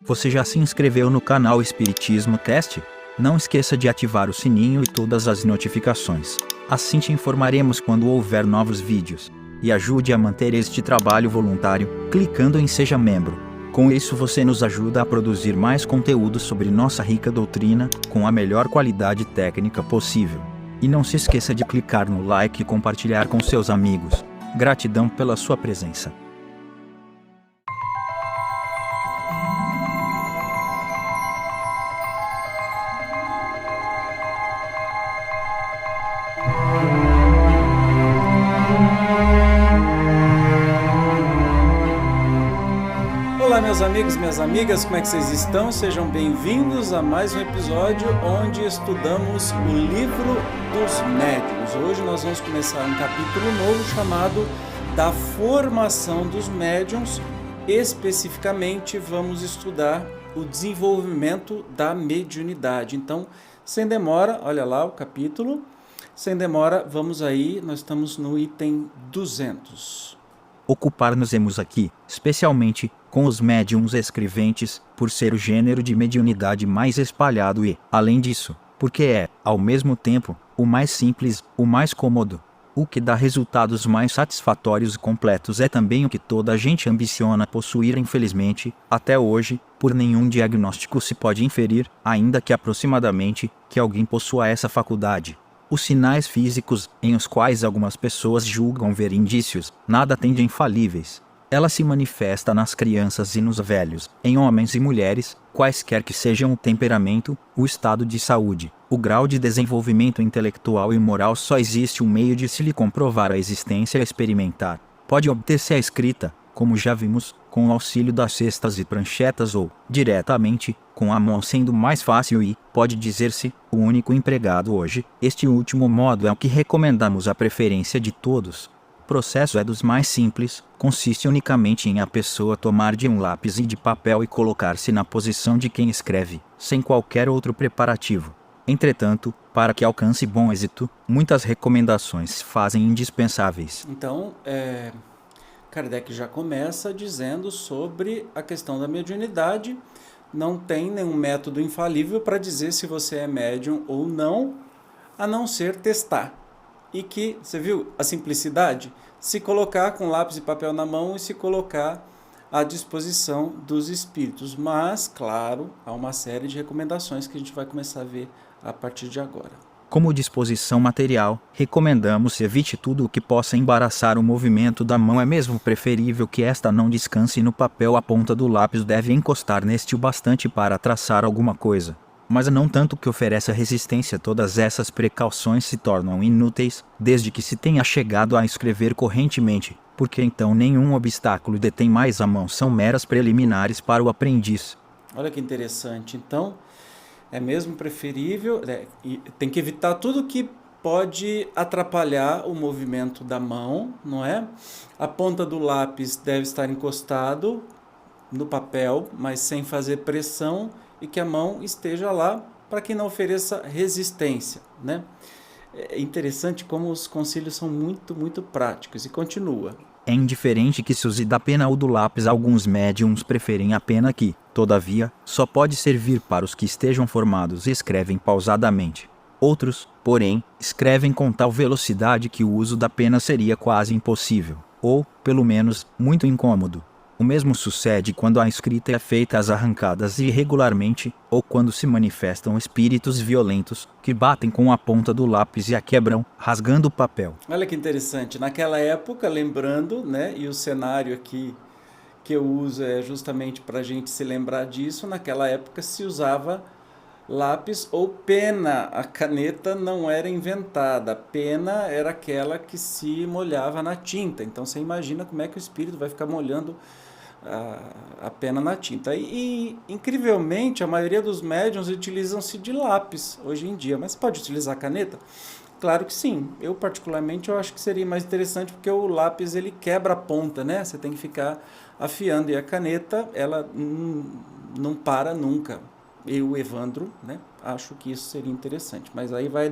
Você já se inscreveu no canal Espiritismo Cast? Não esqueça de ativar o sininho e todas as notificações. Assim te informaremos quando houver novos vídeos. E ajude a manter este trabalho voluntário, clicando em Seja Membro. Com isso você nos ajuda a produzir mais conteúdo sobre nossa rica doutrina, com a melhor qualidade técnica possível. E não se esqueça de clicar no like e compartilhar com seus amigos. Gratidão pela sua presença. Olá meus amigos, minhas amigas, como é que vocês estão? Sejam bem-vindos a mais um episódio onde estudamos o livro dos médiuns. Hoje nós vamos começar um capítulo novo chamado Da Formação dos Médiuns. Especificamente vamos estudar o desenvolvimento da mediunidade. Então, sem demora, olha lá o capítulo. Sem demora, vamos aí, nós estamos no item 200. Ocupar-nos-emos aqui, especialmente, com os médiuns escreventes, por ser o gênero de mediunidade mais espalhado e, além disso, porque é, ao mesmo tempo, o mais simples, o mais cômodo. O que dá resultados mais satisfatórios e completos é também o que toda a gente ambiciona possuir. Infelizmente, até hoje, por nenhum diagnóstico se pode inferir, ainda que aproximadamente, que alguém possua essa faculdade. Os sinais físicos, em os quais algumas pessoas julgam ver indícios, nada têm de infalíveis. Ela se manifesta nas crianças e nos velhos, em homens e mulheres, quaisquer que sejam o temperamento, o estado de saúde, o grau de desenvolvimento intelectual e moral. Só existe um meio de se lhe comprovar a existência experimentar. Pode obter-se a escrita, como já vimos, com o auxílio das cestas e pranchetas ou, diretamente, com a mão, sendo mais fácil e, pode dizer-se, o único empregado hoje. Este último modo é o que recomendamos à preferência de todos. O processo é dos mais simples, consiste unicamente em a pessoa tomar de um lápis e de papel e colocar-se na posição de quem escreve, sem qualquer outro preparativo. Entretanto, para que alcance bom êxito, muitas recomendações se fazem indispensáveis. Então, Kardec já começa dizendo sobre a questão da mediunidade. Não tem nenhum método infalível para dizer se você é médium ou não, a não ser testar. E que, você viu a simplicidade? Se colocar com lápis e papel na mão e se colocar à disposição dos espíritos. Mas, claro, há uma série de recomendações que a gente vai começar a ver a partir de agora. Como disposição material, recomendamos evite tudo o que possa embaraçar o movimento da mão. É mesmo preferível que esta não descanse no papel. A ponta do lápis deve encostar neste o bastante para traçar alguma coisa, mas não tanto que ofereça resistência. Todas essas precauções se tornam inúteis, desde que se tenha chegado a escrever correntemente, porque então nenhum obstáculo detém mais a mão. São meras preliminares para o aprendiz. Olha que interessante. Então, é mesmo preferível, e tem que evitar tudo que pode atrapalhar o movimento da mão, não é? A ponta do lápis deve estar encostado no papel, mas sem fazer pressão, e que a mão esteja lá para que não ofereça resistência, né? É interessante como os concílios são muito, muito práticos. E continua. É indiferente que se use da pena ou do lápis. Alguns médiuns preferem a pena, que, todavia, só pode servir para os que estejam formados e escrevem pausadamente. Outros, porém, escrevem com tal velocidade que o uso da pena seria quase impossível, ou, pelo menos, muito incômodo. O mesmo sucede quando a escrita é feita às arrancadas e irregularmente, ou quando se manifestam espíritos violentos, que batem com a ponta do lápis e a quebram, rasgando o papel. Olha que interessante. Naquela época, lembrando, né, e o cenário aqui que eu uso é justamente para a gente se lembrar disso, naquela época se usava lápis ou pena. A caneta não era inventada, a pena era aquela que se molhava na tinta. Então você imagina como é que o espírito vai ficar molhando a pena na tinta. E incrivelmente, a maioria dos médiuns utilizam-se de lápis hoje em dia. Mas pode utilizar caneta? Claro que sim. Eu particularmente eu acho que seria mais interessante, porque o lápis ele quebra a ponta, né? Você tem que ficar afiando, e a caneta ela não para nunca. Eu, Evandro, né, acho que isso seria interessante, mas aí vai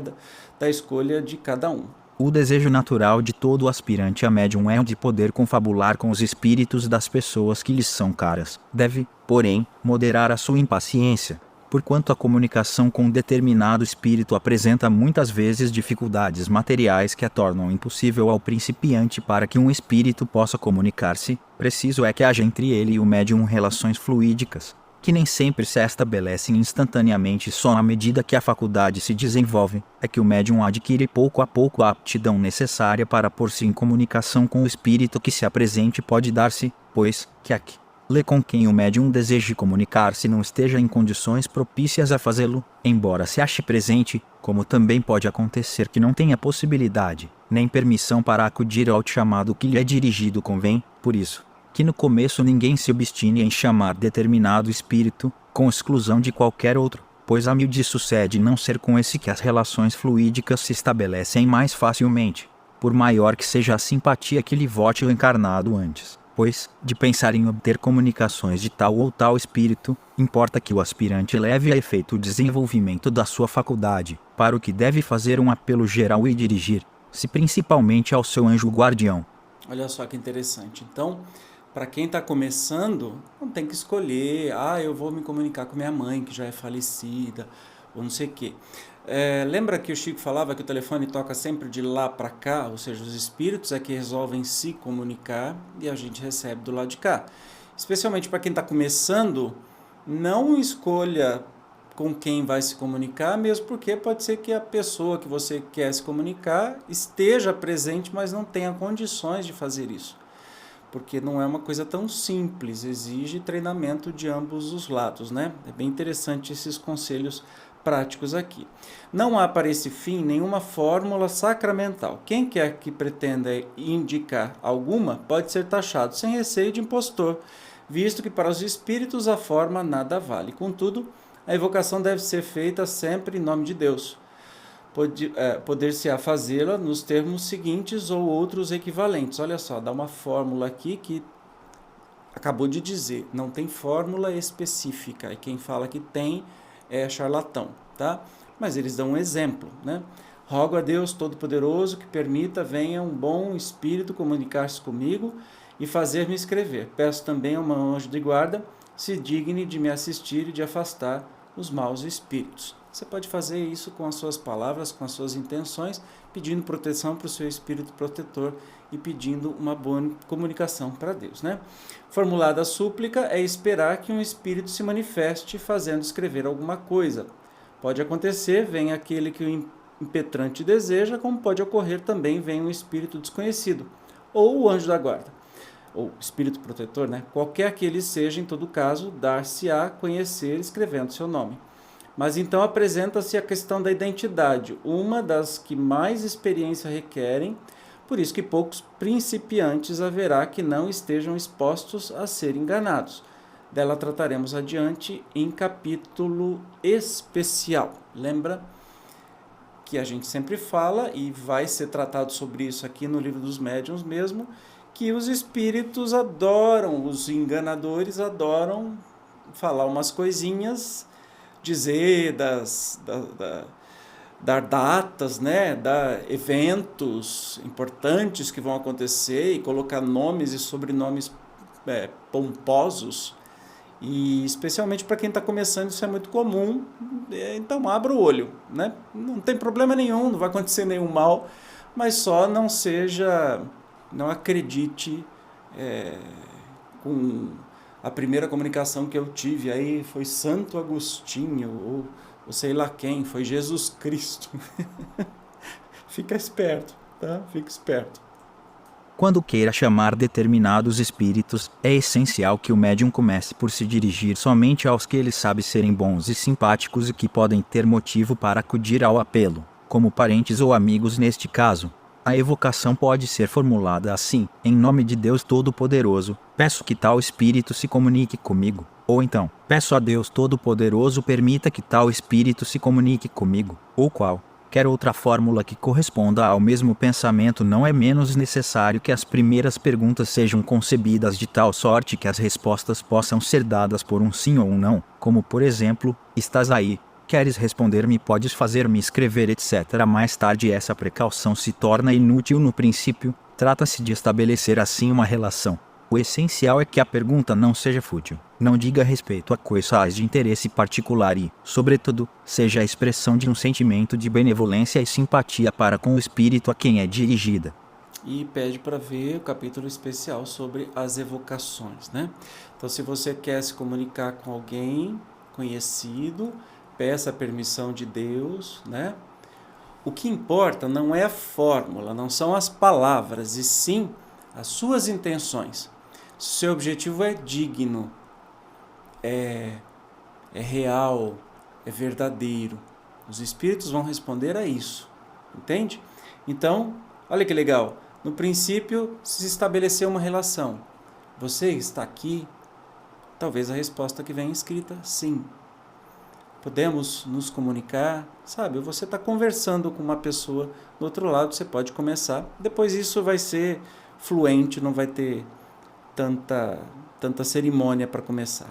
da escolha de cada um. O desejo natural de todo aspirante a médium é o de poder confabular com os espíritos das pessoas que lhes são caras. Deve, porém, moderar a sua impaciência, porquanto a comunicação com um determinado espírito apresenta muitas vezes dificuldades materiais que a tornam impossível ao principiante. Para que um espírito possa comunicar-se, preciso é que haja entre ele e o médium relações fluídicas, que nem sempre se estabelecem instantaneamente. Só à medida que a faculdade se desenvolve, é que o médium adquire pouco a pouco a aptidão necessária para pôr-se em comunicação com o espírito que se apresente. Pode dar-se, pois, que aquele com quem o médium deseje comunicar-se não esteja em condições propícias a fazê-lo, embora se ache presente, como também pode acontecer que não tenha possibilidade, nem permissão para acudir ao chamado que lhe é dirigido. Convém, por isso, que no começo ninguém se obstine em chamar determinado espírito, com exclusão de qualquer outro, pois a miúde sucede não ser com esse que as relações fluídicas se estabelecem mais facilmente, por maior que seja a simpatia que lhe vote o encarnado antes. Pois, de pensar em obter comunicações de tal ou tal espírito, importa que o aspirante leve a efeito o desenvolvimento da sua faculdade, para o que deve fazer um apelo geral e dirigir-se principalmente ao seu anjo guardião. Olha só que interessante. Então, para quem está começando, não tem que escolher, eu vou me comunicar com minha mãe, que já é falecida, ou não sei o quê. Lembra que o Chico falava que o telefone toca sempre de lá para cá, ou seja, os espíritos é que resolvem se comunicar e a gente recebe do lado de cá. Especialmente para quem está começando, não escolha com quem vai se comunicar, mesmo porque pode ser que a pessoa que você quer se comunicar esteja presente, mas não tenha condições de fazer isso. Porque não é uma coisa tão simples, exige treinamento de ambos os lados, né? É bem interessante esses conselhos práticos aqui. Não há para esse fim nenhuma fórmula sacramental. Quem quer que pretenda indicar alguma pode ser taxado sem receio de impostor, visto que para os espíritos a forma nada vale. Contudo, a evocação deve ser feita sempre em nome de Deus. Poder-se-á fazê-la nos termos seguintes ou outros equivalentes. Olha só, dá uma fórmula aqui que acabou de dizer, não tem fórmula específica, e quem fala que tem é charlatão, tá? Mas eles dão um exemplo, né? Rogo a Deus Todo-Poderoso que permita venha um bom espírito comunicar-se comigo e fazer-me escrever. Peço também a um anjo de guarda se digne de me assistir e de afastar os maus espíritos. Você pode fazer isso com as suas palavras, com as suas intenções, pedindo proteção para o seu espírito protetor e pedindo uma boa comunicação para Deus, né? Formulada a súplica é esperar que um espírito se manifeste fazendo escrever alguma coisa. Pode acontecer, vem aquele que o impetrante deseja, como pode ocorrer também, vem um espírito desconhecido, ou o anjo da guarda, ou espírito protetor, né? Qualquer que ele seja, em todo caso, dar-se-á a conhecer escrevendo seu nome. Mas então apresenta-se a questão da identidade, uma das que mais experiência requerem, por isso que poucos principiantes haverá que não estejam expostos a serem enganados. Dela trataremos adiante em capítulo especial. Lembra que a gente sempre fala, e vai ser tratado sobre isso aqui no Livro dos Médiuns mesmo, que os espíritos adoram, os enganadores adoram falar umas coisinhas, dizer dar datas, né, dar eventos importantes que vão acontecer e colocar nomes e sobrenomes pomposos, e especialmente para quem está começando isso é muito comum. Então abra o olho, né? Não tem problema nenhum, não vai acontecer nenhum mal, mas só não acredite com a primeira comunicação que eu tive aí foi Santo Agostinho, ou sei lá quem, foi Jesus Cristo. Fica esperto, tá? Fica esperto. Quando queira chamar determinados espíritos, é essencial que o médium comece por se dirigir somente aos que ele sabe serem bons e simpáticos e que podem ter motivo para acudir ao apelo, como parentes ou amigos neste caso. A evocação pode ser formulada assim: em nome de Deus Todo-Poderoso, peço que tal espírito se comunique comigo. Ou então, peço a Deus Todo-Poderoso permita que tal espírito se comunique comigo. Ou qualquer outra fórmula que corresponda ao mesmo pensamento. Não é menos necessário que as primeiras perguntas sejam concebidas de tal sorte que as respostas possam ser dadas por um sim ou um não, como por exemplo, estás aí? Queres responder-me, podes fazer-me escrever, etc. Mais tarde essa precaução se torna inútil no princípio, trata-se de estabelecer assim uma relação. O essencial é que a pergunta não seja fútil, não diga respeito a coisas de interesse particular e, sobretudo, seja a expressão de um sentimento de benevolência e simpatia para com o espírito a quem é dirigida. E pede para ver o capítulo especial sobre as evocações, né? Então, se você quer se comunicar com alguém conhecido, peça a permissão de Deus, né? O que importa não é a fórmula, não são as palavras, e sim as suas intenções. Seu objetivo é digno, é real, é verdadeiro. Os espíritos vão responder a isso, entende? Então, olha que legal. No princípio, se estabeleceu uma relação. Você está aqui? Talvez a resposta que vem escrita, sim. Podemos nos comunicar, sabe? Você está conversando com uma pessoa do outro lado, você pode começar. Depois isso vai ser fluente, não vai ter tanta cerimônia para começar.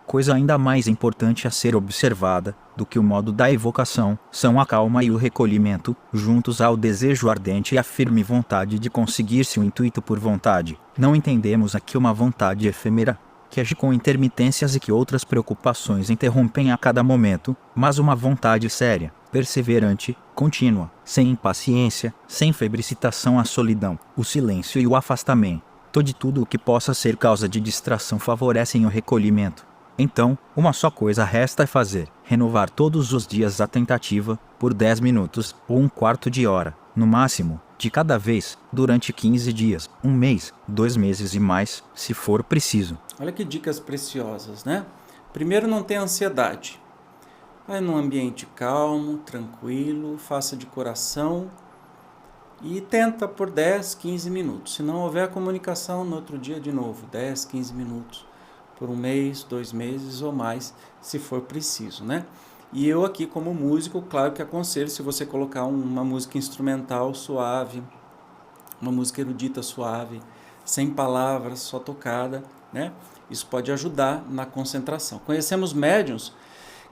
Coisa ainda mais importante a ser observada do que o modo da evocação são a calma e o recolhimento, juntos ao desejo ardente e à firme vontade de conseguir-se o intuito por vontade. Não entendemos aqui uma vontade efêmera, que age com intermitências e que outras preocupações interrompem a cada momento, mas uma vontade séria, perseverante, contínua, sem impaciência, sem febricitação à solidão, o silêncio e o afastamento. De tudo o que possa ser causa de distração favorecem o recolhimento. Então, uma só coisa resta fazer: renovar todos os dias a tentativa, por 10 minutos ou um quarto de hora, no máximo, de cada vez, durante 15 dias, um mês, 2 meses e mais, se for preciso. Olha que dicas preciosas, né? Primeiro, não tenha ansiedade. Vai num ambiente calmo, tranquilo, faça de coração e tenta por 10, 15 minutos. Se não houver comunicação, no outro dia de novo, 10, 15 minutos. Por um mês, 2 meses ou mais, se for preciso, né? E eu aqui como músico, claro que aconselho se você colocar uma música instrumental suave, uma música erudita suave, sem palavras, só tocada, né? Isso pode ajudar na concentração. Conhecemos médiuns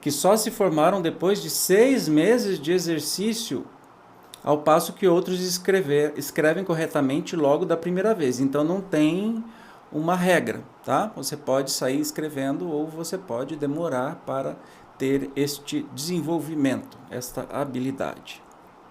que só se formaram depois de 6 meses de exercício, ao passo que outros escrevem corretamente logo da primeira vez. Então não tem uma regra, tá? Você pode sair escrevendo ou você pode demorar para ter este desenvolvimento, esta habilidade.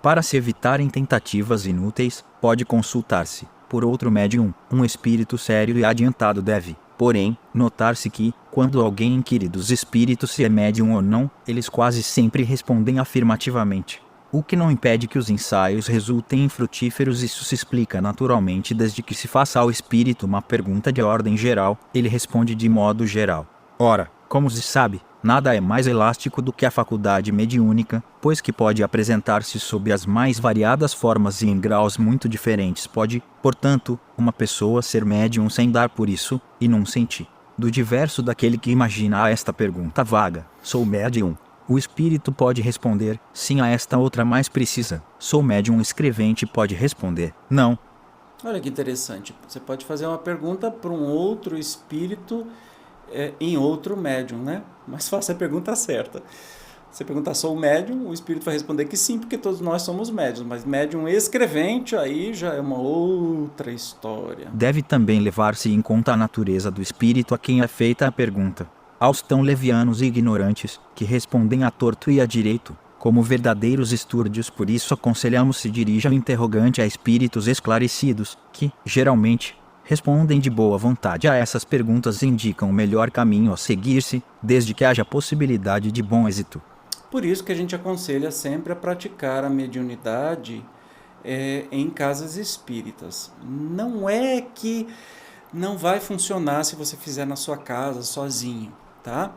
Para se evitarem tentativas inúteis, pode consultar-se, por outro médium, um espírito sério e adiantado deve, porém, notar-se que, quando alguém inquire dos espíritos se é médium ou não, eles quase sempre respondem afirmativamente. O que não impede que os ensaios resultem infrutíferos. Isso se explica naturalmente desde que se faça ao espírito uma pergunta de ordem geral, ele responde de modo geral. Ora, como se sabe, nada é mais elástico do que a faculdade mediúnica, pois que pode apresentar-se sob as mais variadas formas e em graus muito diferentes. Pode, portanto, uma pessoa ser médium sem dar por isso, e não sentir. Do diverso daquele que imagina a esta pergunta vaga, sou médium. O espírito pode responder, sim, a esta outra mais precisa. Sou médium. O escrevente pode responder, não. Olha que interessante. Você pode fazer uma pergunta para um outro espírito em outro médium, né? Mas faça a pergunta certa. Você perguntar, sou médium, o espírito vai responder que sim, porque todos nós somos médiums. Mas médium escrevente, aí já é uma outra história. Deve também levar-se em conta a natureza do espírito a quem é feita a pergunta. Aos tão levianos e ignorantes, que respondem a torto e a direito, como verdadeiros estúrdios. Por isso aconselhamos se dirija o interrogante a espíritos esclarecidos, que, geralmente, respondem de boa vontade a essas perguntas e indicam o melhor caminho a seguir-se, desde que haja possibilidade de bom êxito. Por isso que a gente aconselha sempre a praticar a mediunidade em casas espíritas. Não é que não vai funcionar se você fizer na sua casa, sozinho, tá?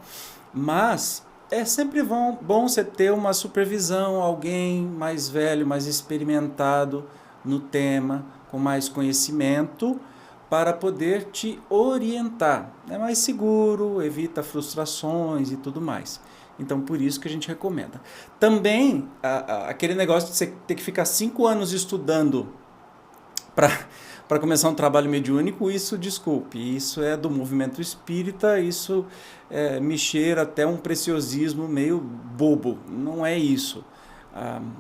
Mas é sempre bom você ter uma supervisão, alguém mais velho, mais experimentado no tema, com mais conhecimento, para poder te orientar. É mais seguro, evita frustrações e tudo mais. Então, por isso que a gente recomenda. Também, aquele negócio de você ter que ficar 5 anos estudando para começar um trabalho mediúnico, isso, desculpe, isso é do movimento espírita, isso me cheira até um preciosismo meio bobo, não é isso.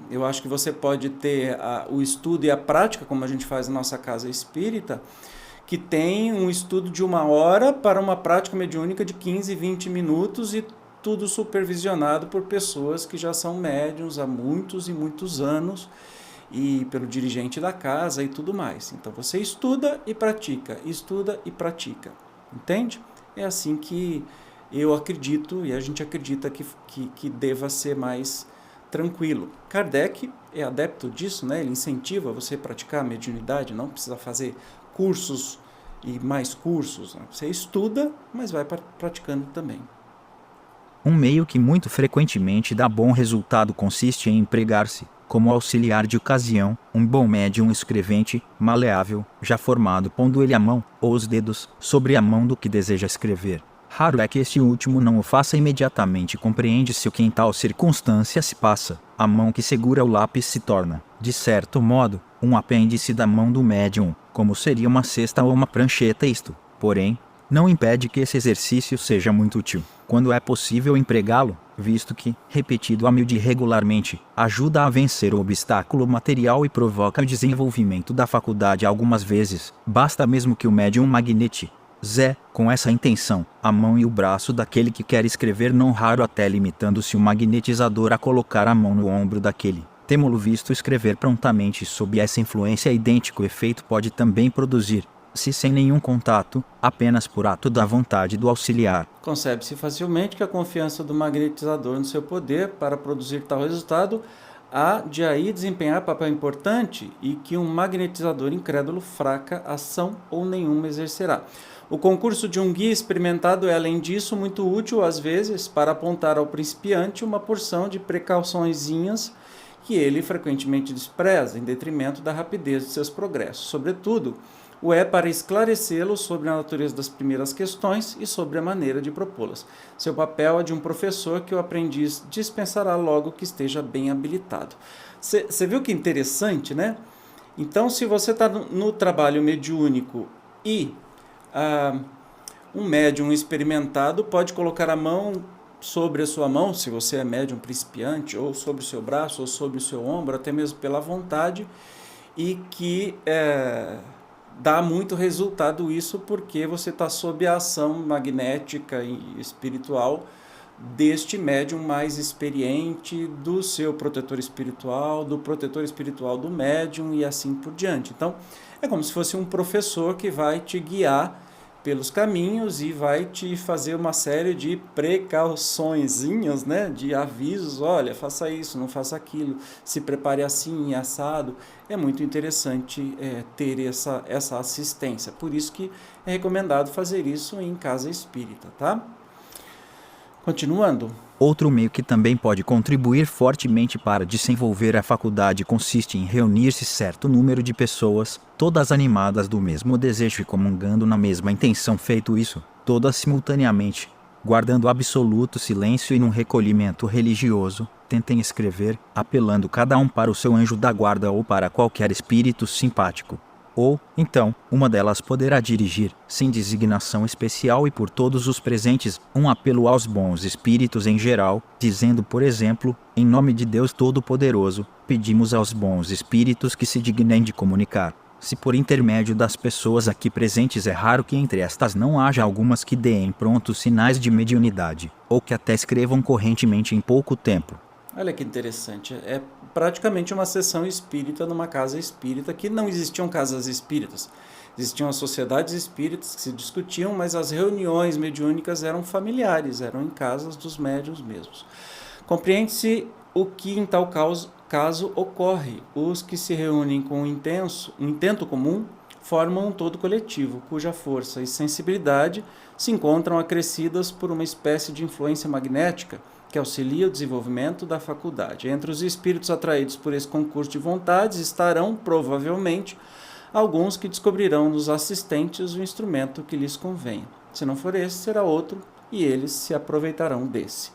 Eu acho que você pode ter o estudo e a prática, como a gente faz na nossa casa espírita, que tem um estudo de 1 hora para uma prática mediúnica de 15, 20 minutos e tudo supervisionado por pessoas que já são médiuns há muitos e muitos anos e pelo dirigente da casa e tudo mais. Então você estuda e pratica, entende? É assim que eu acredito e a gente acredita que deva ser mais tranquilo. Kardec é adepto disso, né? Ele incentiva você a praticar a mediunidade, não precisa fazer cursos e mais cursos. Né? Você estuda, mas vai praticando também. Um meio que muito frequentemente dá bom resultado consiste em empregar-se, como auxiliar de ocasião, um bom médium escrevente, maleável, já formado, pondo ele a mão, ou os dedos, sobre a mão do que deseja escrever. Raro é que este último não o faça imediatamente. Compreende-se o que em tal circunstância se passa. A mão que segura o lápis se torna, de certo modo, um apêndice da mão do médium, como seria uma cesta ou uma prancheta. Isto, porém, não impede que esse exercício seja muito útil, quando é possível empregá-lo, visto que, repetido a miúde regularmente, ajuda a vencer o obstáculo material e provoca o desenvolvimento da faculdade algumas vezes. Basta mesmo que o médium magnete com essa intenção, a mão e o braço daquele que quer escrever, não raro até limitando-se o magnetizador a colocar a mão no ombro daquele. Temo-lo visto escrever prontamente sob essa influência. Idêntico efeito pode também produzir, se sem nenhum contato, apenas por ato da vontade do auxiliar. Concebe-se facilmente que a confiança do magnetizador no seu poder para produzir tal resultado há de aí desempenhar papel importante e que um magnetizador incrédulo fraca ação ou nenhuma exercerá. O concurso de um guia experimentado é, além disso, muito útil, às vezes, para apontar ao principiante uma porção de precauçõezinhas que ele frequentemente despreza, em detrimento da rapidez de seus progressos. Sobretudo, o é para esclarecê-lo sobre a natureza das primeiras questões e sobre a maneira de propô-las. Seu papel é de um professor que o aprendiz dispensará logo que esteja bem habilitado. Você viu que interessante, né? Então, se você está no trabalho mediúnico e um médium experimentado pode colocar a mão sobre a sua mão, se você é médium principiante, ou sobre o seu braço, ou sobre o seu ombro, até mesmo pela vontade, e que dá muito resultado isso porque você está sob a ação magnética e espiritual deste médium mais experiente, do seu protetor espiritual, do protetor espiritual do médium e assim por diante. Então, é como se fosse um professor que vai te guiar pelos caminhos e vai te fazer uma série de precauçõezinhas, né, de avisos, olha, faça isso, não faça aquilo, se prepare assim e assado. É muito interessante ter essa assistência, por isso que é recomendado fazer isso em casa espírita, tá? Continuando. Outro meio que também pode contribuir fortemente para desenvolver a faculdade consiste em reunir-se certo número de pessoas, todas animadas do mesmo desejo e comungando na mesma intenção. Feito isso, todas simultaneamente, guardando absoluto silêncio e num recolhimento religioso, tentem escrever, apelando cada um para o seu anjo da guarda ou para qualquer espírito simpático. Ou, então, uma delas poderá dirigir, sem designação especial e por todos os presentes, um apelo aos bons espíritos em geral, dizendo, por exemplo, em nome de Deus Todo-Poderoso, pedimos aos bons espíritos que se dignem de comunicar. Se por intermédio das pessoas aqui presentes é raro que entre estas não haja algumas que deem prontos sinais de mediunidade, ou que até escrevam correntemente em pouco tempo. Olha que interessante, é praticamente uma sessão espírita numa casa espírita, que não existiam casas espíritas. Existiam as sociedades espíritas que se discutiam, mas as reuniões mediúnicas eram familiares, eram em casas dos médiuns mesmos. Compreende-se o que em tal caso ocorre. Os que se reúnem com um intento comum formam um todo coletivo, cuja força e sensibilidade se encontram acrescidas por uma espécie de influência magnética que auxilia o desenvolvimento da faculdade. Entre os espíritos atraídos por esse concurso de vontades estarão, provavelmente, alguns que descobrirão nos assistentes o instrumento que lhes convém. Se não for esse, será outro, e eles se aproveitarão desse.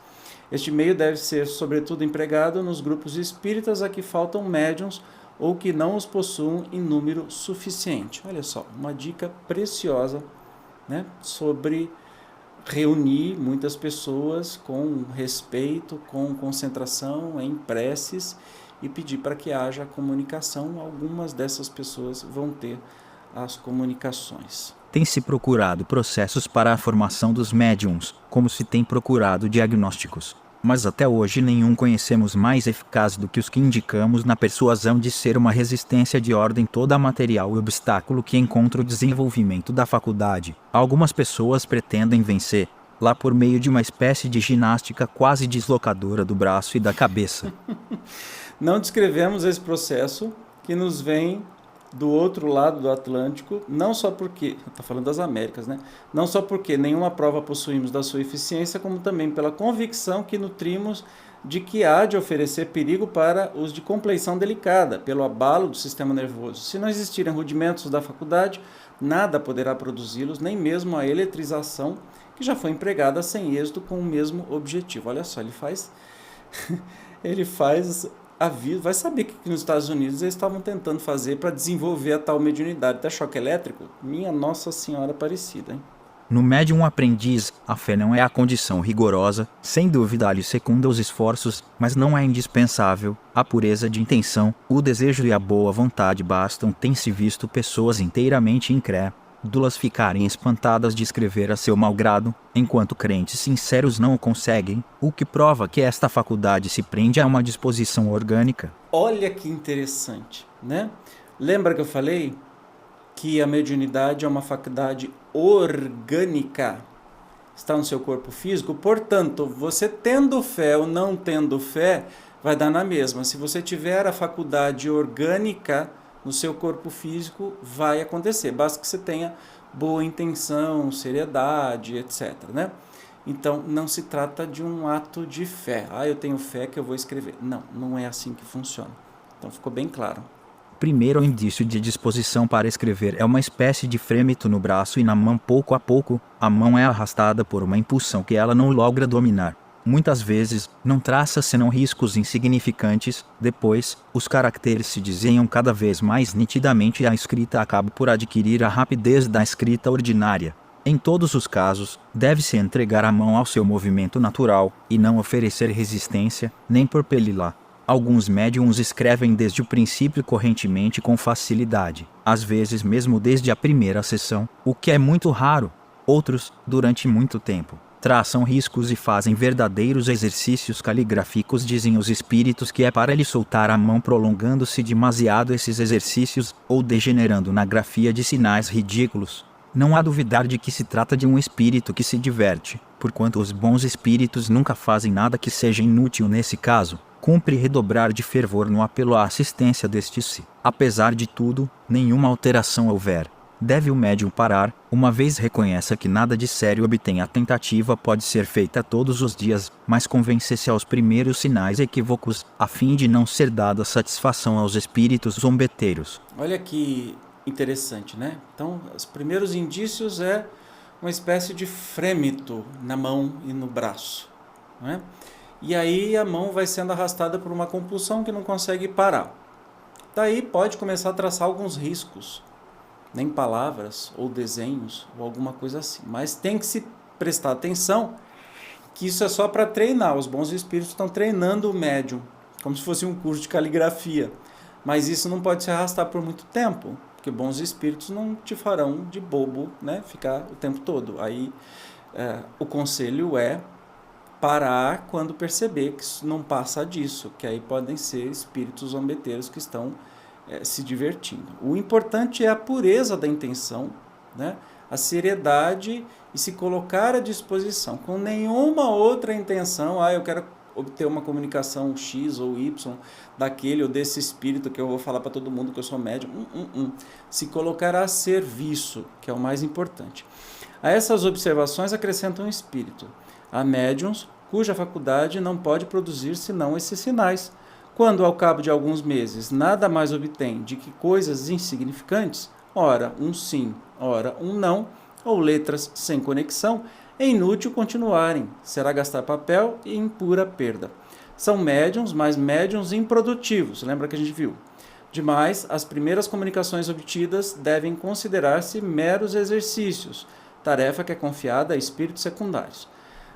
Este meio deve ser, sobretudo, empregado nos grupos espíritas a que faltam médiuns ou que não os possuam em número suficiente. Olha só, uma dica preciosa, né, sobre reunir muitas pessoas com respeito, com concentração em preces e pedir para que haja comunicação. Algumas dessas pessoas vão ter as comunicações. Tem-se procurado processos para a formação dos médiums, como se tem procurado diagnósticos. Mas até hoje nenhum conhecemos mais eficaz do que os que indicamos na persuasão de ser uma resistência de ordem toda material e obstáculo que encontra o desenvolvimento da faculdade. Algumas pessoas pretendem vencer, lá por meio de uma espécie de ginástica quase deslocadora do braço e da cabeça. Não descrevemos esse processo que nos vem do outro lado do Atlântico, não só porque, está falando das Américas, né? Não só porque nenhuma prova possuímos da sua eficiência, como também pela convicção que nutrimos de que há de oferecer perigo para os de compleição delicada, pelo abalo do sistema nervoso. Se não existirem rudimentos da faculdade, nada poderá produzi-los, nem mesmo a eletrização, que já foi empregada sem êxito com o mesmo objetivo. Olha só, ele faz aviso, vai saber que nos Estados Unidos eles estavam tentando fazer para desenvolver a tal mediunidade. Até choque elétrico? Minha Nossa Senhora Aparecida, hein? No médium aprendiz, a fé não é a condição rigorosa, sem dúvida lhe secunda os esforços, mas não é indispensável. A pureza de intenção, o desejo e a boa vontade bastam. Tem-se visto pessoas inteiramente incrédulas ficarem espantadas de escrever a seu malgrado, enquanto crentes sinceros não o conseguem, o que prova que esta faculdade se prende a uma disposição orgânica. Olha que interessante, né? Lembra que eu falei que a mediunidade é uma faculdade orgânica, está no seu corpo físico? Portanto, você tendo fé ou não tendo fé, vai dar na mesma. Se você tiver a faculdade orgânica no seu corpo físico, vai acontecer. Basta que você tenha boa intenção, seriedade, etc., né? Então, não se trata de um ato de fé. Eu tenho fé que eu vou escrever. Não, não é assim que funciona. Então, ficou bem claro. Primeiro indício de disposição para escrever é uma espécie de frêmito no braço e na mão. Pouco a pouco, a mão é arrastada por uma impulsão que ela não logra dominar. Muitas vezes, não traça senão riscos insignificantes. Depois, os caracteres se desenham cada vez mais nitidamente e a escrita acaba por adquirir a rapidez da escrita ordinária. Em todos os casos, deve-se entregar a mão ao seu movimento natural e não oferecer resistência, nem propeli-la. Alguns médiums escrevem desde o princípio correntemente com facilidade, às vezes mesmo desde a primeira sessão, o que é muito raro. Outros, durante muito tempo, traçam riscos e fazem verdadeiros exercícios caligráficos. Dizem os espíritos que é para lhe soltar a mão, prolongando-se demasiado esses exercícios, ou degenerando na grafia de sinais ridículos. Não há duvidar de que se trata de um espírito que se diverte, porquanto os bons espíritos nunca fazem nada que seja inútil nesse caso. Cumpre redobrar de fervor no apelo à assistência destes se, apesar de tudo, nenhuma alteração houver. Deve o médium parar, uma vez reconheça que nada de sério obtém. A tentativa pode ser feita todos os dias, mas convence-se aos primeiros sinais equívocos, a fim de não ser dada satisfação aos espíritos zombeteiros. Olha que interessante, né? Então, os primeiros indícios é uma espécie de frêmito na mão e no braço, né? E aí a mão vai sendo arrastada por uma compulsão que não consegue parar. Daí pode começar a traçar alguns riscos, nem palavras ou desenhos ou alguma coisa assim. Mas tem que se prestar atenção que isso é só para treinar. Os bons espíritos estão treinando o médium, como se fosse um curso de caligrafia. Mas isso não pode se arrastar por muito tempo, porque bons espíritos não te farão de bobo, né, ficar o tempo todo. Aí o conselho é parar quando perceber que isso não passa disso, que aí podem ser espíritos zombeteiros que estão se divertindo. O importante é a pureza da intenção, né? A seriedade e se colocar à disposição, com nenhuma outra intenção. Eu quero obter uma comunicação X ou Y daquele ou desse espírito que eu vou falar para todo mundo que eu sou médium. Se colocar a serviço, que é o mais importante. A essas observações acrescentam um espírito. Há médiuns cuja faculdade não pode produzir senão esses sinais. Quando, ao cabo de alguns meses, nada mais obtém de que coisas insignificantes, ora um sim, ora um não, ou letras sem conexão, é inútil continuarem, será gastar papel e em pura perda. São médiuns, mas médiuns improdutivos, lembra que a gente viu? Demais, as primeiras comunicações obtidas devem considerar-se meros exercícios, tarefa que é confiada a espíritos secundários.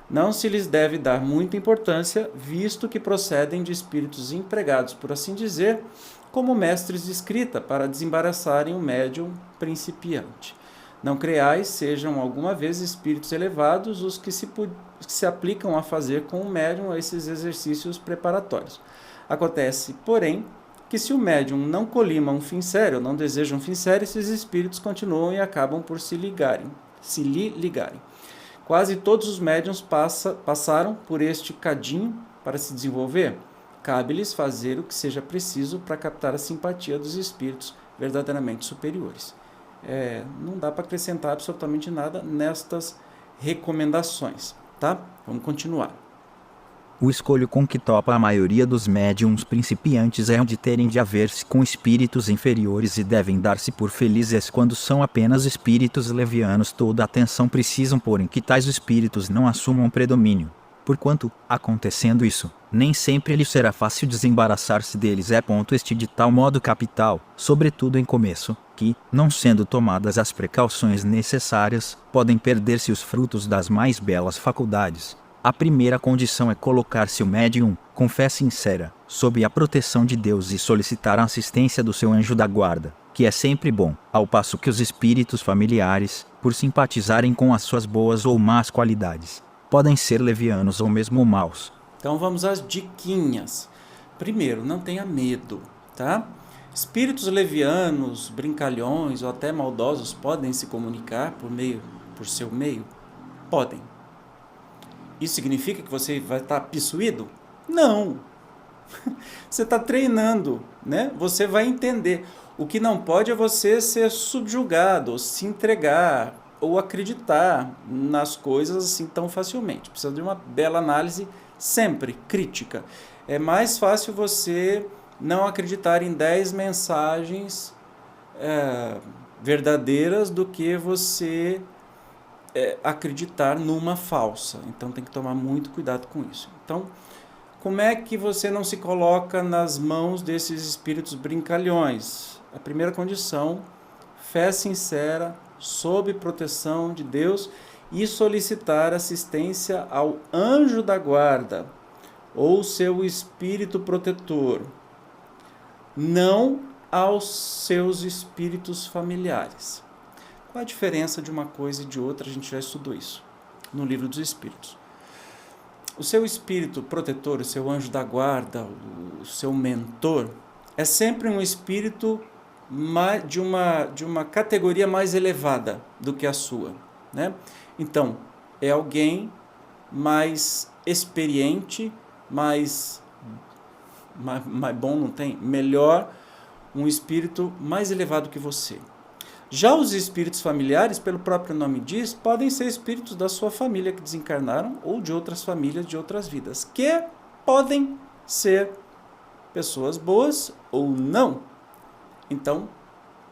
Não se lhes deve dar muita importância, visto que procedem de espíritos empregados, por assim dizer, como mestres de escrita, para desembaraçarem o médium principiante. Não creais sejam alguma vez espíritos elevados os que se aplicam a fazer com o médium esses exercícios preparatórios. Acontece, porém, que se o médium não colima um fim sério, ou não deseja um fim sério, esses espíritos continuam e acabam por se lhe ligarem. Quase todos os médiuns passaram por este cadinho para se desenvolver. Cabe-lhes fazer o que seja preciso para captar a simpatia dos espíritos verdadeiramente superiores. Não dá para acrescentar absolutamente nada nestas recomendações, tá? Vamos continuar. O escolho com que topa a maioria dos médiums principiantes é o de terem de haver-se com espíritos inferiores e devem dar-se por felizes quando são apenas espíritos levianos. Toda a atenção precisam pôr em que tais espíritos não assumam predomínio. Porquanto, acontecendo isso, nem sempre lhe será fácil desembaraçar-se deles. Este de tal modo capital, sobretudo em começo, que, não sendo tomadas as precauções necessárias, podem perder-se os frutos das mais belas faculdades. A primeira condição é colocar-se o médium, com fé sincera, sob a proteção de Deus e solicitar a assistência do seu anjo da guarda, que é sempre bom, ao passo que os espíritos familiares, por simpatizarem com as suas boas ou más qualidades, podem ser levianos ou mesmo maus. Então vamos às diquinhas. Primeiro, não tenha medo, tá? Espíritos levianos, brincalhões ou até maldosos podem se comunicar por seu meio? Podem. Isso significa que você vai estar possuído? Não. Você está treinando, né? Você vai entender. O que não pode é você ser subjugado, ou se entregar, ou acreditar nas coisas assim tão facilmente. Precisa de uma bela análise sempre crítica. É mais fácil você não acreditar em 10 mensagens verdadeiras do que você acreditar numa falsa. Então tem que tomar muito cuidado com isso. Então, como é que você não se coloca nas mãos desses espíritos brincalhões? A primeira condição, fé sincera, sob proteção de Deus e solicitar assistência ao anjo da guarda ou seu espírito protetor, não aos seus espíritos familiares. Qual a diferença de uma coisa e de outra? A gente já estudou isso no Livro dos Espíritos. O seu espírito protetor, o seu anjo da guarda, o seu mentor, é sempre um espírito de uma categoria mais elevada do que a sua, né? Então, é alguém mais experiente, mais bom, não tem? Melhor, um espírito mais elevado que você. Já os espíritos familiares, pelo próprio nome diz, podem ser espíritos da sua família que desencarnaram ou de outras famílias de outras vidas, que podem ser pessoas boas ou não. Então,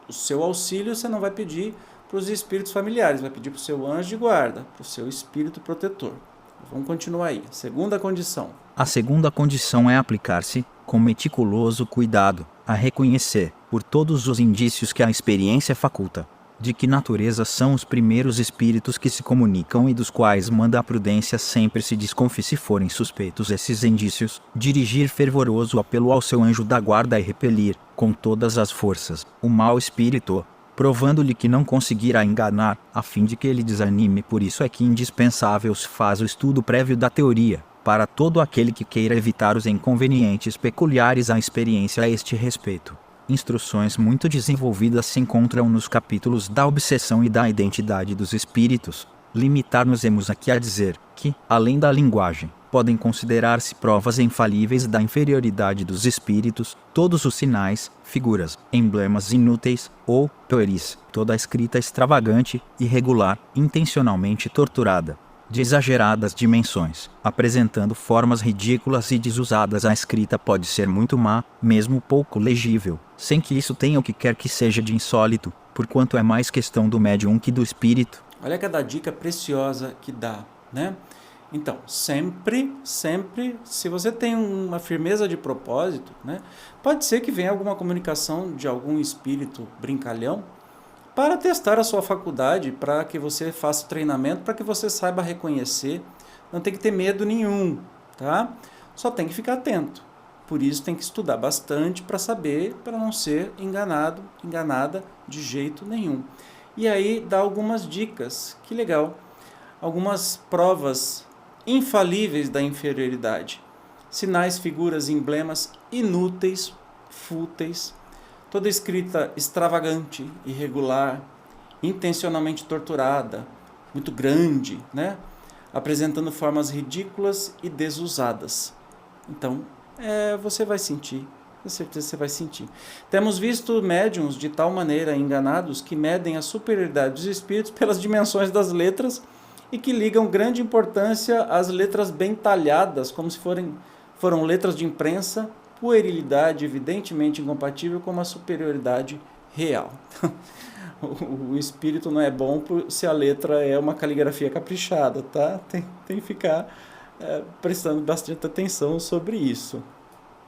o seu auxílio você não vai pedir para os espíritos familiares, vai pedir para o seu anjo de guarda, para o seu espírito protetor. Vamos continuar aí. Segunda condição. A segunda condição é aplicar-se, com meticuloso cuidado, a reconhecer, por todos os indícios que a experiência faculta, de que natureza são os primeiros espíritos que se comunicam e dos quais manda a prudência sempre se desconfie se forem suspeitos esses indícios, dirigir fervoroso apelo ao seu anjo da guarda e repelir, com todas as forças, o mau espírito, provando-lhe que não conseguirá enganar, a fim de que ele desanime. Por isso é que indispensável se faz o estudo prévio da teoria, para todo aquele que queira evitar os inconvenientes peculiares à experiência a este respeito. Instruções muito desenvolvidas se encontram nos capítulos da obsessão e da identidade dos espíritos. Limitar-nos-emos aqui a dizer que, além da linguagem, podem considerar-se provas infalíveis da inferioridade dos espíritos, todos os sinais, figuras, emblemas inúteis, ou, pueris, toda a escrita extravagante, irregular, intencionalmente torturada, de exageradas dimensões, apresentando formas ridículas e desusadas. A escrita pode ser muito má, mesmo pouco legível, sem que isso tenha o que quer que seja de insólito, porquanto é mais questão do médium que do espírito. Olha cada dica preciosa que dá, né? Então, sempre, se você tem uma firmeza de propósito, né, pode ser que venha alguma comunicação de algum espírito brincalhão para testar a sua faculdade, para que você faça o treinamento, para que você saiba reconhecer. Não tem que ter medo nenhum, tá? Só tem que ficar atento. Por isso tem que estudar bastante para saber, para não ser enganado, enganada de jeito nenhum. E aí dá algumas dicas, que legal. Algumas provas infalíveis da inferioridade. Sinais, figuras, emblemas inúteis, fúteis, toda escrita extravagante, irregular, intencionalmente torturada, muito grande, né? Apresentando formas ridículas e desusadas. Então, você vai sentir, com certeza você vai sentir. Temos visto médiuns de tal maneira enganados que medem a superioridade dos espíritos pelas dimensões das letras e que ligam grande importância às letras bem talhadas, como se foram letras de imprensa, puerilidade evidentemente incompatível com uma superioridade real. O espírito não é bom se a letra é uma caligrafia caprichada, tá? Tem que ficar prestando bastante atenção sobre isso.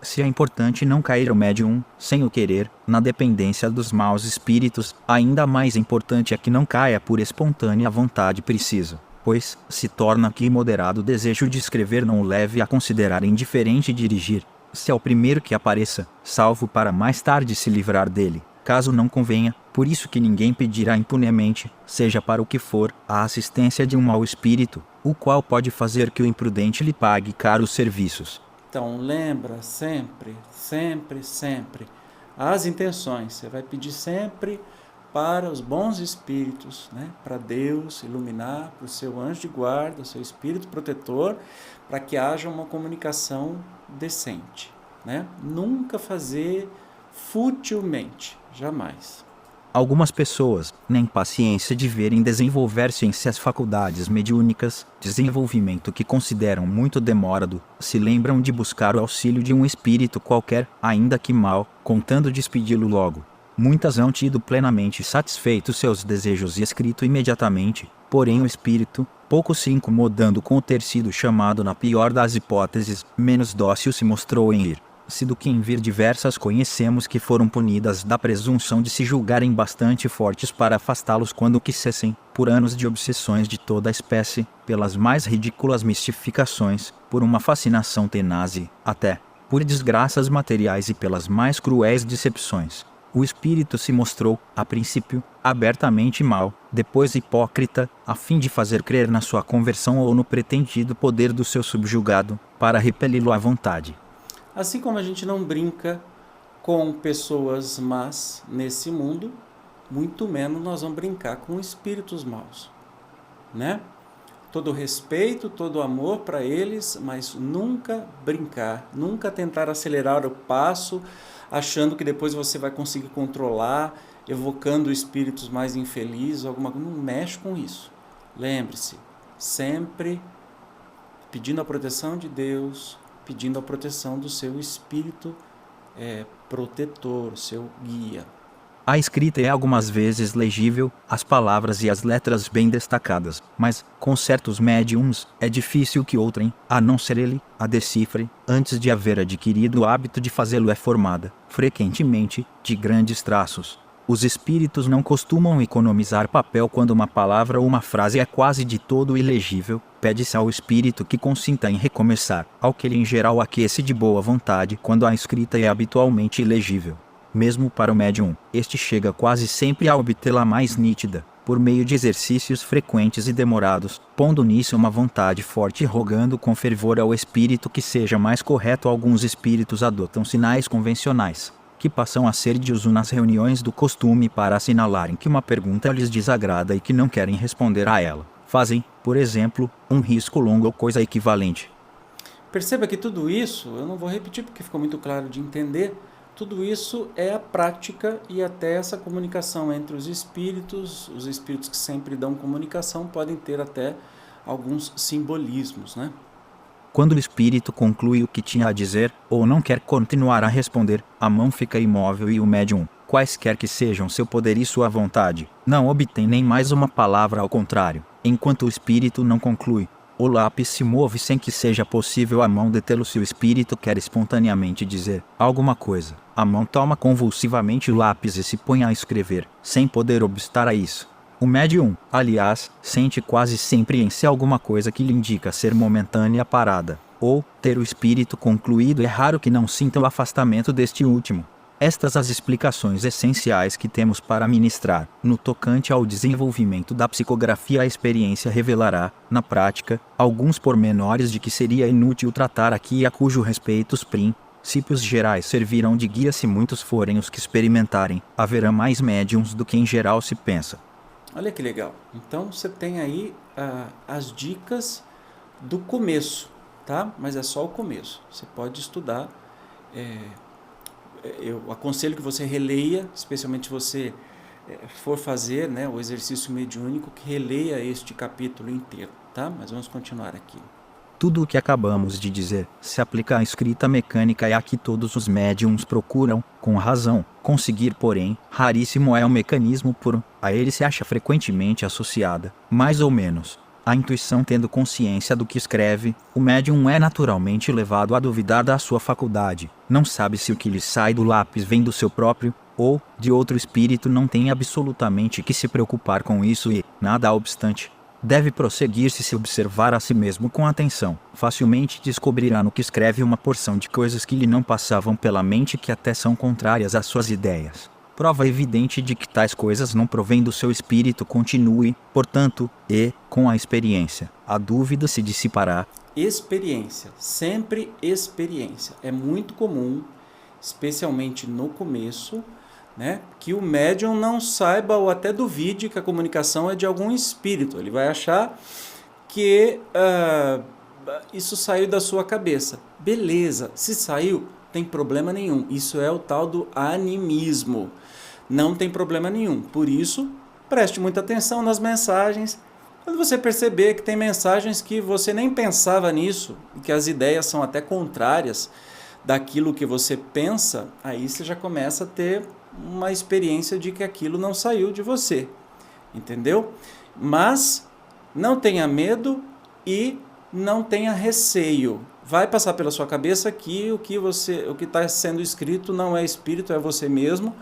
Se é importante não cair o médium, sem o querer, na dependência dos maus espíritos, ainda mais importante é que não caia por espontânea vontade preciso, pois se torna que imoderado desejo de escrever não o leve a considerar indiferente dirigir, se é o primeiro que apareça, salvo para mais tarde se livrar dele, caso não convenha, por isso que ninguém pedirá impunemente, seja para o que for, a assistência de um mau espírito, o qual pode fazer que o imprudente lhe pague caros serviços. Então, lembra sempre, as intenções. Você vai pedir sempre para os bons espíritos, né? Para Deus iluminar, para o seu anjo de guarda, o seu espírito protetor, para que haja uma comunicação decente, né? Nunca fazer futilmente, jamais. Algumas pessoas, na impaciência de verem desenvolver-se em si as faculdades mediúnicas, desenvolvimento que consideram muito demorado, se lembram de buscar o auxílio de um espírito qualquer, ainda que mal, contando despedi-lo logo. Muitas hão tido plenamente satisfeitos seus desejos e escrito imediatamente, porém o espírito, pouco se incomodando com o ter sido chamado na pior das hipóteses, menos dócil se mostrou em ir. Se do que em vir diversas conhecemos que foram punidas da presunção de se julgarem bastante fortes para afastá-los quando quisessem, por anos de obsessões de toda a espécie, pelas mais ridículas mistificações, por uma fascinação tenaz e, até, por desgraças materiais e pelas mais cruéis decepções. O espírito se mostrou, a princípio, abertamente mau, depois hipócrita, a fim de fazer crer na sua conversão ou no pretendido poder do seu subjugado, para repeli-lo à vontade. Assim como a gente não brinca com pessoas más nesse mundo, muito menos nós vamos brincar com espíritos maus, né? Todo respeito, todo amor para eles, mas nunca brincar, nunca tentar acelerar o passo, achando que depois você vai conseguir controlar, evocando espíritos mais infelizes, alguma coisa. Não mexe com isso. Lembre-se, sempre pedindo a proteção de Deus, pedindo a proteção do seu espírito protetor, seu guia. A escrita é algumas vezes legível, as palavras e as letras bem destacadas, mas, com certos médiums, é difícil que outrem, a não ser ele, a decifre, antes de haver adquirido o hábito de fazê-lo é formada, frequentemente, de grandes traços. Os espíritos não costumam economizar papel quando uma palavra ou uma frase é quase de todo ilegível, pede-se ao espírito que consinta em recomeçar, ao que ele em geral aquece de boa vontade quando a escrita é habitualmente ilegível. Mesmo para o médium, este chega quase sempre a obtê-la mais nítida, por meio de exercícios frequentes e demorados, pondo nisso uma vontade forte e rogando com fervor ao espírito que seja mais correto. Alguns espíritos adotam sinais convencionais, que passam a ser de uso nas reuniões do costume para assinalarem que uma pergunta lhes desagrada e que não querem responder a ela. Fazem, por exemplo, um risco longo ou coisa equivalente. Perceba que tudo isso, eu não vou repetir porque ficou muito claro de entender, tudo isso é a prática e até essa comunicação entre os espíritos que sempre dão comunicação podem ter até alguns simbolismos, né? Quando o espírito conclui o que tinha a dizer, ou não quer continuar a responder, a mão fica imóvel e o médium, quaisquer que sejam seu poder e sua vontade, não obtém nem mais uma palavra ao contrário, enquanto o espírito não conclui. O lápis se move sem que seja possível a mão detê-lo se o espírito quer espontaneamente dizer alguma coisa. A mão toma convulsivamente o lápis e se põe a escrever, sem poder obstar a isso. O médium, aliás, sente quase sempre em si alguma coisa que lhe indica ser momentânea parada, ou ter o espírito concluído. É raro que não sinta o afastamento deste último. Estas as explicações essenciais que temos para ministrar. No tocante ao desenvolvimento da psicografia, a experiência revelará, na prática, alguns pormenores de que seria inútil tratar aqui e a cujo respeito os princípios gerais servirão de guia. Se muitos forem os que experimentarem, haverá mais médiuns do que em geral se pensa. Olha que legal. Então você tem aí as dicas do começo, tá? Mas é só o começo. Você pode estudar. Eu aconselho que você releia, especialmente se você for fazer, né, o exercício mediúnico, que releia este capítulo inteiro, tá? Mas vamos continuar aqui. Tudo o que acabamos de dizer se aplica à escrita mecânica e a que todos os médiums procuram, com razão, conseguir. Porém, raríssimo é o mecanismo puro. A ele se acha frequentemente associada, mais ou menos, a intuição. Tendo consciência do que escreve, o médium é naturalmente levado a duvidar da sua faculdade. Não sabe se o que lhe sai do lápis vem do seu próprio ou de outro espírito. Não tem absolutamente que se preocupar com isso e, nada obstante, deve prosseguir. Se observar a si mesmo com atenção, facilmente descobrirá no que escreve uma porção de coisas que lhe não passavam pela mente, que até são contrárias às suas ideias. Prova evidente de que tais coisas não provêm do seu espírito. Continue, portanto, e, com a experiência, a dúvida se dissipará. Experiência, sempre experiência. É muito comum, especialmente no começo, né, que o médium não saiba ou até duvide que a comunicação é de algum espírito. Ele vai achar que isso saiu da sua cabeça. Beleza, se saiu, tem problema nenhum. Isso é o tal do animismo. Não tem problema nenhum. Por isso, preste muita atenção nas mensagens. Quando você perceber que tem mensagens que você nem pensava nisso, e que as ideias são até contrárias daquilo que você pensa, aí você já começa a ter uma experiência de que aquilo não saiu de você. Entendeu? Mas não tenha medo e não tenha receio. Vai passar pela sua cabeça que o que está sendo escrito não é espírito, é você mesmo.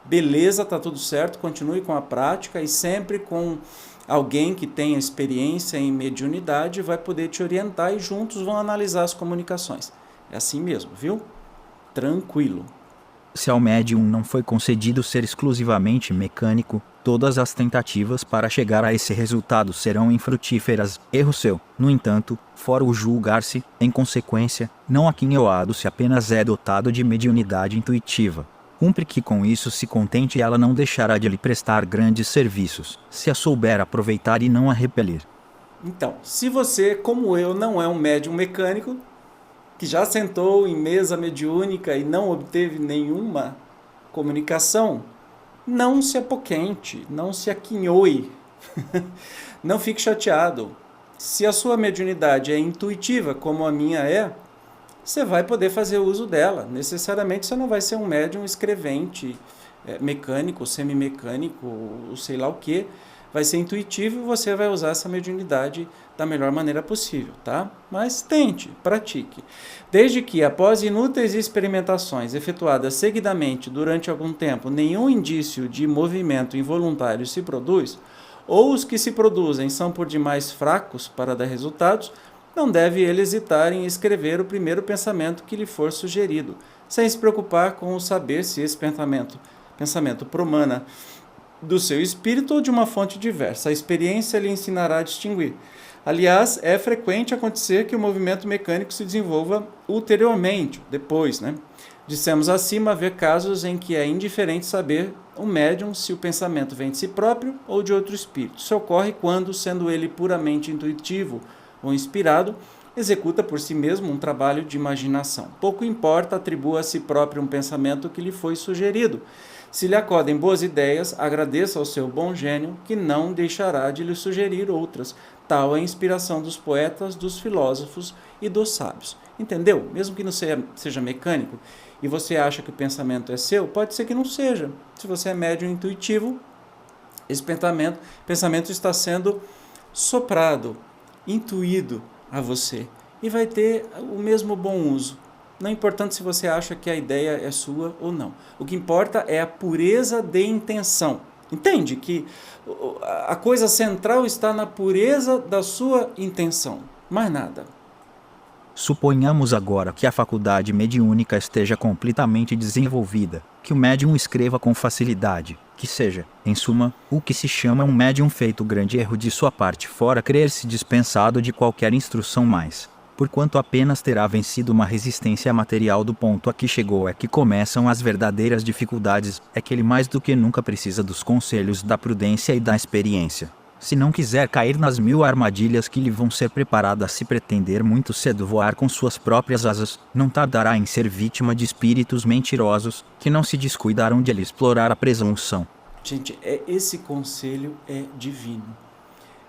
Beleza, tá tudo certo, continue com a prática e sempre com alguém que tenha experiência em mediunidade vai poder te orientar e juntos vão analisar as comunicações. É assim mesmo, viu? Tranquilo. Se ao médium não foi concedido ser exclusivamente mecânico, todas as tentativas para chegar a esse resultado serão infrutíferas. Erro seu, no entanto, fora o julgar-se, em consequência, não aquinhoado se apenas é dotado de mediunidade intuitiva. Cumpre que com isso se contente e ela não deixará de lhe prestar grandes serviços, se a souber aproveitar e não a repelir. Então, se você, como eu, não é um médium mecânico, que já sentou em mesa mediúnica e não obteve nenhuma comunicação, não se apoquente, não se aquinhoe, não fique chateado. Se a sua mediunidade é intuitiva, como a minha é, você vai poder fazer uso dela. Necessariamente você não vai ser um médium escrevente, mecânico, semimecânico, sei lá o que. Vai ser intuitivo e você vai usar essa mediunidade da melhor maneira possível, tá? Mas tente, pratique. Desde que, após inúteis experimentações efetuadas seguidamente durante algum tempo, nenhum indício de movimento involuntário se produz, ou os que se produzem são por demais fracos para dar resultados, não deve ele hesitar em escrever o primeiro pensamento que lhe for sugerido, sem se preocupar com o saber se esse pensamento promana do seu espírito ou de uma fonte diversa. A experiência lhe ensinará a distinguir. Aliás, é frequente acontecer que o movimento mecânico se desenvolva ulteriormente, depois, né? Dissemos acima haver casos em que é indiferente saber o médium se o pensamento vem de si próprio ou de outro espírito. Isso ocorre quando, sendo ele puramente intuitivo ou inspirado, executa por si mesmo um trabalho de imaginação. Pouco importa, atribua a si próprio um pensamento que lhe foi sugerido. Se lhe acodem boas ideias, agradeça ao seu bom gênio, que não deixará de lhe sugerir outras. Tal é a inspiração dos poetas, dos filósofos e dos sábios. Entendeu? Mesmo que não seja mecânico e você acha que o pensamento é seu, pode ser que não seja. Se você é médium intuitivo, esse pensamento está sendo soprado intuído a você e vai ter o mesmo bom uso. Não é importante se você acha que a ideia é sua ou não. O que importa é a pureza de intenção. Entende que a coisa central está na pureza da sua intenção, mais nada. Suponhamos agora que a faculdade mediúnica esteja completamente desenvolvida, que o médium escreva com facilidade, que seja, em suma, o que se chama um médium feito. Grande erro de sua parte fora crer-se dispensado de qualquer instrução mais, porquanto apenas terá vencido uma resistência material. Do ponto a que chegou é que começam as verdadeiras dificuldades, é que ele mais do que nunca precisa dos conselhos da prudência e da experiência. Se não quiser cair nas 1000 armadilhas que lhe vão ser preparadas se pretender muito cedo voar com suas próprias asas, não tardará em ser vítima de espíritos mentirosos, que não se descuidaram de lhe explorar a presunção. Gente, esse conselho é divino.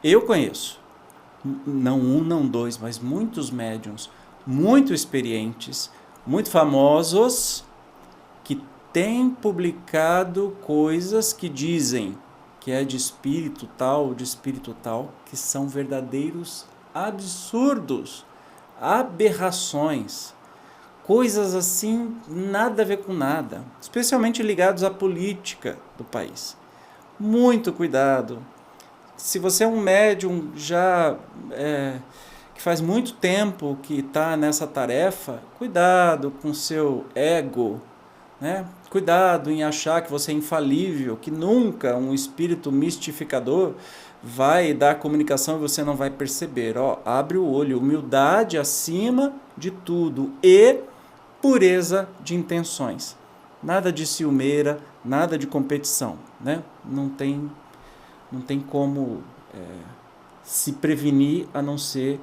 Eu conheço, não um, não dois, mas muitos médiuns, muito experientes, muito famosos, que têm publicado coisas que dizem que é de espírito tal, que são verdadeiros absurdos, aberrações, coisas assim, nada a ver com nada, especialmente ligados à política do país. Muito cuidado. Se você é um médium já que faz muito tempo que está nessa tarefa, cuidado com seu ego, né? Cuidado em achar que você é infalível, que nunca um espírito mistificador vai dar comunicação e você não vai perceber. Abre o olho, humildade acima de tudo e pureza de intenções. Nada de ciumeira, nada de competição, né? Não tem como se prevenir a não ser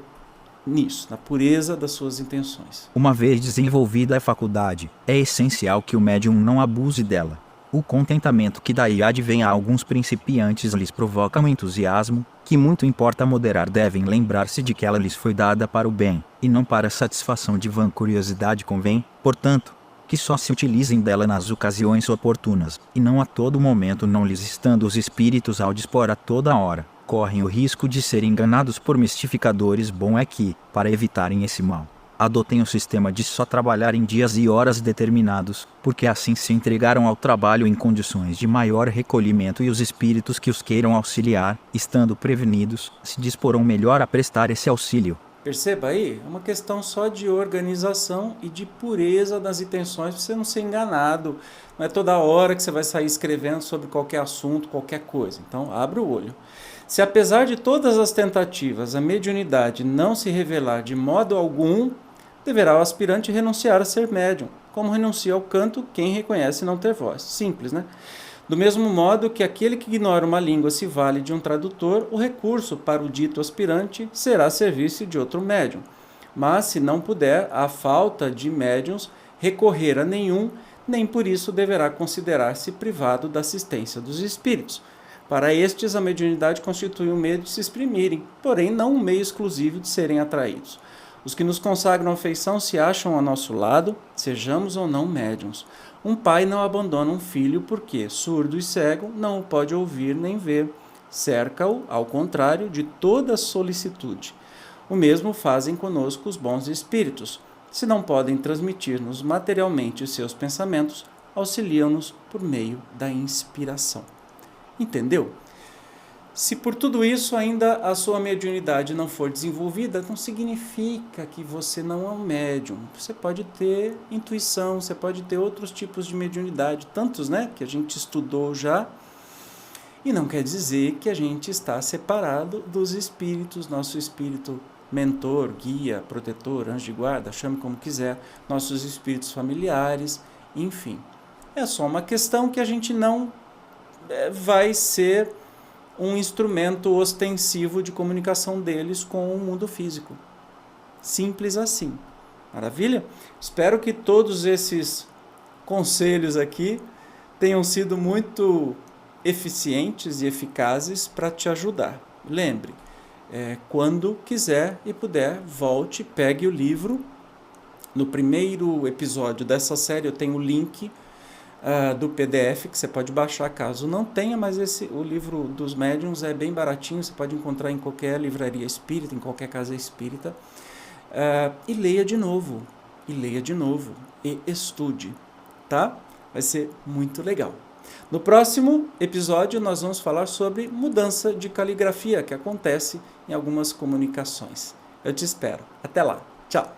nisso, na pureza das suas intenções. Uma vez desenvolvida a faculdade, é essencial que o médium não abuse dela. O contentamento que daí advém a alguns principiantes lhes provoca um entusiasmo, que muito importa moderar. Devem lembrar-se de que ela lhes foi dada para o bem, e não para a satisfação de vã curiosidade. Convém, portanto, que só se utilizem dela nas ocasiões oportunas, e não a todo momento. Não lhes estando os espíritos ao dispor a toda hora, correm o risco de serem enganados por mistificadores. Bom é que, para evitarem esse mal, adotem o sistema de só trabalhar em dias e horas determinados, porque assim se entregaram ao trabalho em condições de maior recolhimento, e os espíritos que os queiram auxiliar, estando prevenidos, se disporão melhor a prestar esse auxílio. Perceba aí, é uma questão só de organização e de pureza das intenções, para você não ser enganado. Não é toda hora que você vai sair escrevendo sobre qualquer assunto, qualquer coisa. Então, abre o olho. Se apesar de todas as tentativas, a mediunidade não se revelar de modo algum, deverá o aspirante renunciar a ser médium, como renuncia ao canto quem reconhece não ter voz. Simples, né? Do mesmo modo que aquele que ignora uma língua se vale de um tradutor, o recurso para o dito aspirante será serviço de outro médium. Mas, se não puder, a falta de médiuns, recorrer a nenhum, nem por isso deverá considerar-se privado da assistência dos espíritos. Para estes, a mediunidade constitui um meio de se exprimirem, porém não um meio exclusivo de serem atraídos. Os que nos consagram afeição se acham a nosso lado, sejamos ou não médiuns. Um pai não abandona um filho porque, surdo e cego, não o pode ouvir nem ver. Cerca-o, ao contrário, de toda solicitude. O mesmo fazem conosco os bons espíritos. Se não podem transmitir-nos materialmente os seus pensamentos, auxiliam-nos por meio da inspiração. Entendeu? Se por tudo isso ainda a sua mediunidade não for desenvolvida, não significa que você não é um médium. Você pode ter intuição, você pode ter outros tipos de mediunidade, tantos, né, que a gente estudou já. E não quer dizer que a gente está separado dos espíritos, nosso espírito mentor, guia, protetor, anjo de guarda, chame como quiser, nossos espíritos familiares, enfim. É só uma questão que a gente não vai ser um instrumento ostensivo de comunicação deles com o mundo físico. Simples assim. Maravilha? Espero que todos esses conselhos aqui tenham sido muito eficientes e eficazes para te ajudar. Lembre, quando quiser e puder, volte, pegue o livro. No primeiro episódio dessa série eu tenho o link do PDF, que você pode baixar caso não tenha, mas o livro dos médiuns é bem baratinho, você pode encontrar em qualquer livraria espírita, em qualquer casa espírita. E leia de novo, e estude, tá? Vai ser muito legal. No próximo episódio, nós vamos falar sobre mudança de caligrafia que acontece em algumas comunicações. Eu te espero. Até lá. Tchau.